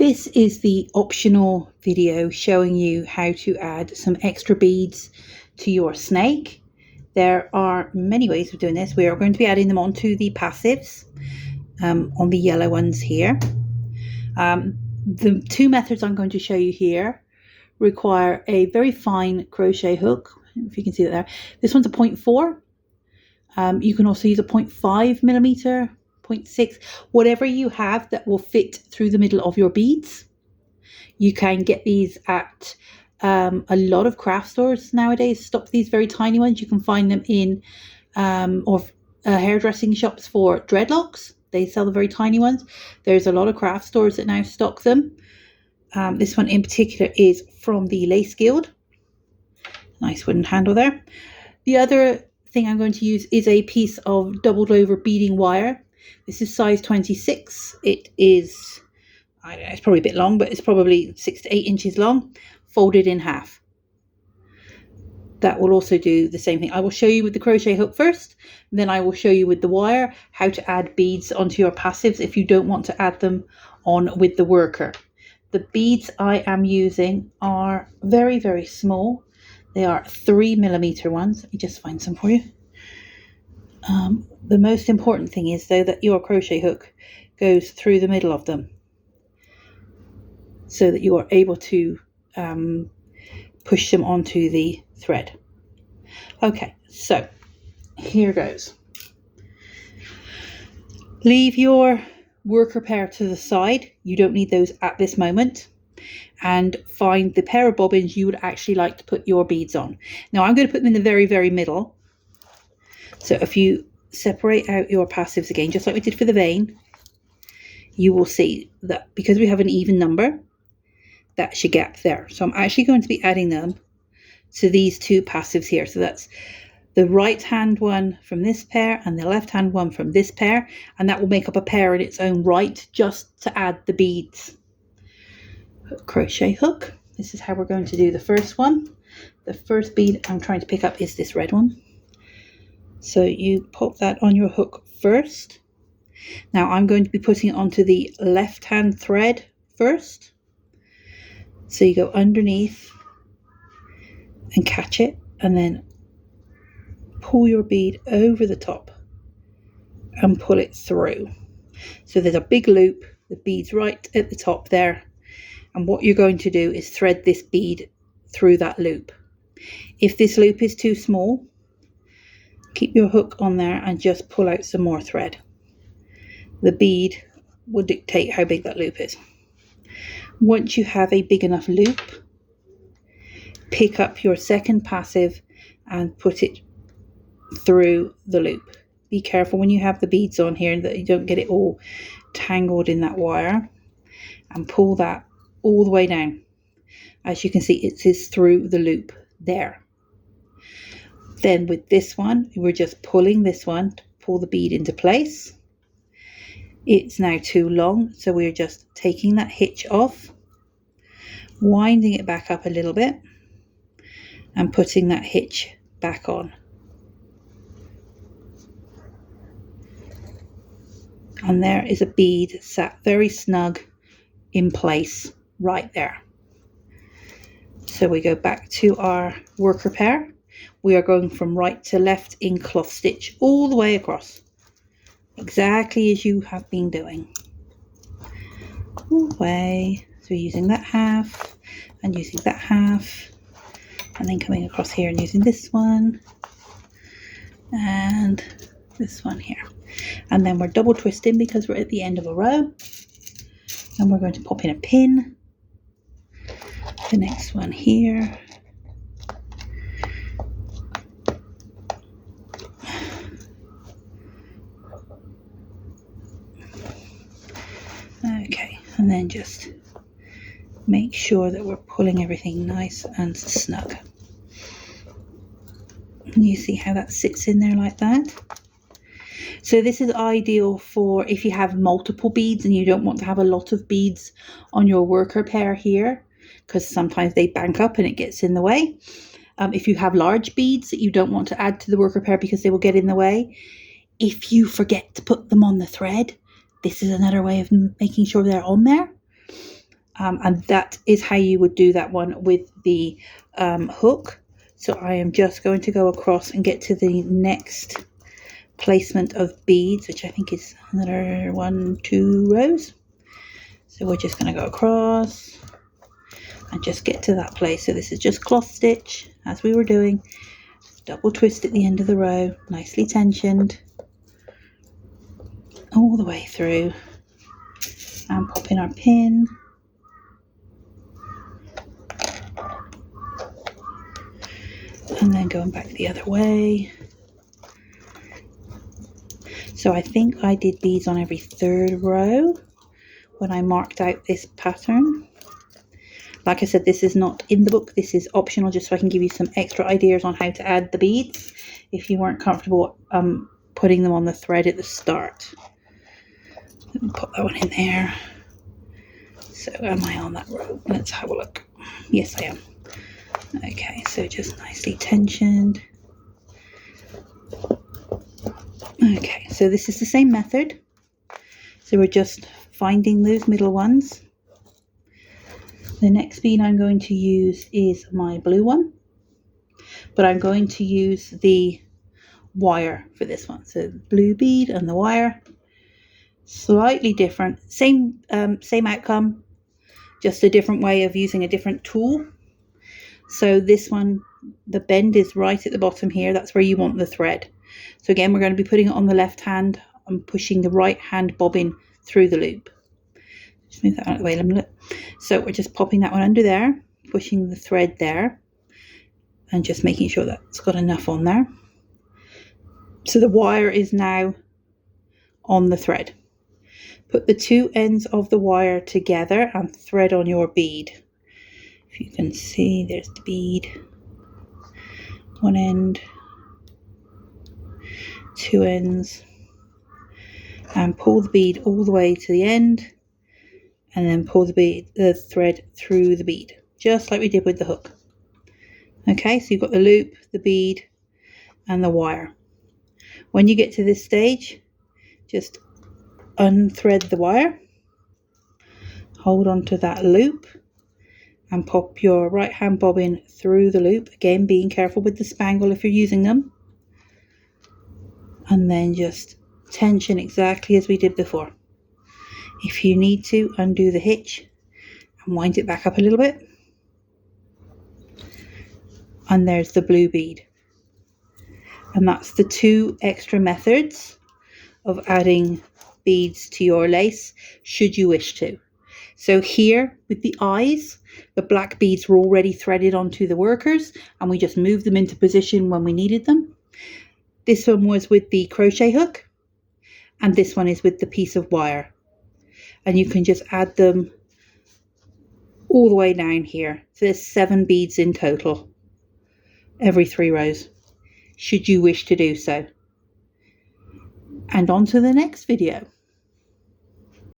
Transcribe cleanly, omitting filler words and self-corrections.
This is the optional video showing you how to add some extra beads to your snake. There are many ways of doing this. We are going to be adding them onto the passives, on the yellow ones here. The two methods I'm going to show you here require a very fine crochet hook, if you can see that there. This one's a 0.4. You can also use a 0.5 millimeter, 0.6, whatever you have that will fit through the middle of your beads. You can get these at a lot of craft stores nowadays. Stock these very tiny ones. You can find them in hairdressing shops for dreadlocks. They sell the very tiny ones. There's a lot of craft stores that now stock them. This one in particular is from the Lace Guild. Nice wooden handle there. The other thing I'm going to use is a piece of doubled over beading wire. This is size 26. It is, I don't know, it's probably a bit long, but it's probably 6 to 8 inches long, folded in half. That will also do the same thing. I will show you with the crochet hook first, then I will show you with the wire how to add beads onto your passives if you don't want to add them on with the worker. The beads I am using are very, very small. They are 3 millimeter ones. Let me just find some for you. The most important thing is though that your crochet hook goes through the middle of them so that you are able to push them onto the thread. Okay, so here goes. Leave your worker pair to the side. You don't need those at this moment. And find the pair of bobbins you would actually like to put your beads on. Now I'm going to put them in the very, very middle. So if you separate out your passives again, just like we did for the vein, you will see that because we have an even number, that's your gap there. So I'm actually going to be adding them to these two passives here. So that's the right hand one from this pair and the left hand one from this pair. And that will make up a pair in its own right, just to add the beads. Crochet hook. This is how we're going to do the first one. The first bead I'm trying to pick up is this red one. So you pop that on your hook first. Now I'm going to be putting it onto the left hand thread first. So you go underneath and catch it and then pull your bead over the top and pull it through. So there's a big loop, the bead's right at the top there. And what you're going to do is thread this bead through that loop. If this loop is too small, keep your hook on there and just pull out some more thread. The bead will dictate how big that loop is. Once you have a big enough loop, pick up your second passive and put it through the loop. Be careful when you have the beads on here that you don't get it all tangled in that wire, and pull that all the way down. As you can see, it is through the loop there. Then with this one, we're just pulling this one to pull the bead into place. It's now too long, so we're just taking that hitch off, winding it back up a little bit and putting that hitch back on. And there is a bead sat very snug in place right there. So we go back to our worker pair. We are going from right to left in cloth stitch all the way across, exactly as you have been doing. All the way. So we're using that half and using that half, and then coming across here and using this one and this one here. And then we're double twisting because we're at the end of a row. And we're going to pop in a pin. The next one here. Okay, and then just make sure that we're pulling everything nice and snug. And you see how that sits in there like that? So this is ideal for if you have multiple beads and you don't want to have a lot of beads on your worker pair here, because sometimes they bank up and it gets in the way. If you have large beads that you don't want to add to the worker pair because they will get in the way, if you forget to put them on the thread, this is another way of making sure they're on there. and that is how you would do that one with the hook. So I am just going to go across and get to the next placement of beads, which I think is another 1-2 rows. So we're just going to go across and just get to that place. So this is just cloth stitch, as we were doing. Double twist at the end of the row, nicely tensioned all the way through, and pop in our pin. And then going back the other way. So I think I did beads on every third row when I marked out this pattern. Like I said, this is not in the book, this is optional, just so I can give you some extra ideas on how to add the beads if you weren't comfortable putting them on the thread at the start. Let me put that one in there. So am I on that row? Let's have a look. Yes, I am. Okay, so just nicely tensioned. Okay, so this is the same method. So we're just finding those middle ones. The next bead I'm going to use is my blue one, but I'm going to use the wire for this one. So the blue bead and the wire, slightly different, same outcome, just a different way of using a different tool. So this one, the bend is right at the bottom here. That's where you want the thread. So again, we're going to be putting it on the left hand and pushing the right hand bobbin through the loop. Just move that out of the way. So we're just popping that one under there, pushing the thread there, and just making sure that's got enough on there. So the wire is now on the thread. Put the two ends of the wire together and thread on your bead. If you can see, there's the bead. One end, two ends, and pull the bead all the way to the end, and then pull the thread through the bead, just like we did with the hook. Okay, so you've got the loop, the bead, and the wire. When you get to this stage, just unthread the wire, hold on to that loop, and pop your right hand bobbin through the loop, again being careful with the spangle if you're using them, and then just tension exactly as we did before. If you need to, undo the hitch and wind it back up a little bit. And there's the blue bead. And that's the two extra methods of adding beads to your lace, should you wish to. So here with the eyes, the black beads were already threaded onto the workers, and we just moved them into position when we needed them. This one was with the crochet hook, and this one is with the piece of wire. And you can just add them all the way down here. So there's 7 beads in total, every 3 rows, should you wish to do so. And on to the next video.